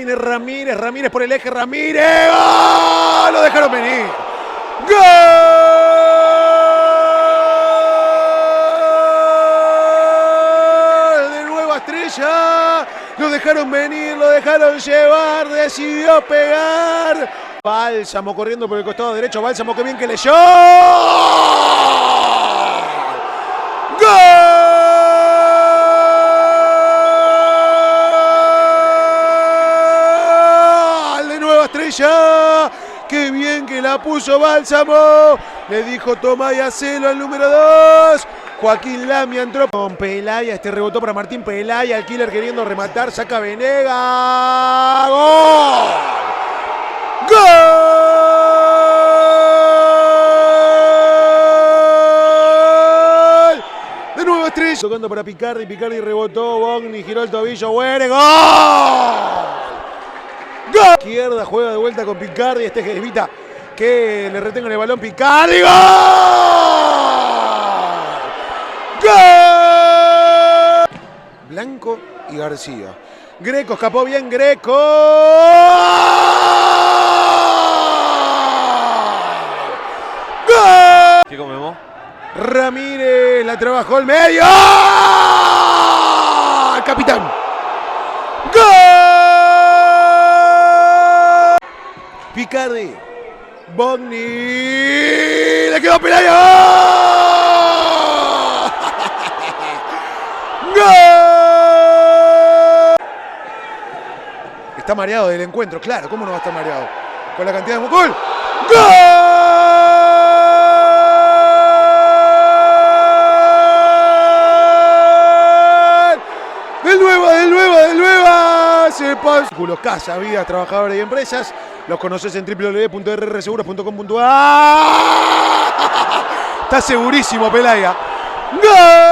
viene Ramírez, Ramírez por el eje, Ramírez. ¡Oh! Lo dejaron venir. ¡Gol! De Nueva Estrella. Lo dejaron venir, lo dejaron llevar, decidió pegar. Bálsamo corriendo por el costado derecho, Bálsamo, qué bien que leyó. ¡Gol! De Nueva Estrella. ¡Qué bien que la puso Bálsamo! Le dijo toma y hacelo al número 2. Joaquín Lamia entró con Pelaya. Este rebotó para Martín Pelaya. El killer queriendo rematar. Saca Venega. ¡Gol! ¡Gol! De Nueva Estrella. Tocando para Picardi. Picardi rebotó. Bogni giró el tobillo. ¡Güere! ¡Gol! ¡Gol! Izquierda juega de vuelta con Picardi. Este es Evita que le retenga el balón. Picardi. ¡Gol! ¡Gol! Blanco y García. Greco escapó bien. Greco. ¡Gol! ¿Qué comemos? Ramírez la trabajó al medio. ¡Gol! Capitán. ¡Gol! Picardi. Bogni. Le quedó Pelaya. ¡Gol! Está mareado del encuentro, claro, ¿cómo no va a estar mareado? Con la cantidad de gol. ¡Gol! ¡Del Nueva! Se pasa. Casa, Vidas, Trabajadores y Empresas. Los conoces en www.rrseguros.com.ar. Está segurísimo, Pelaya. ¡Gol!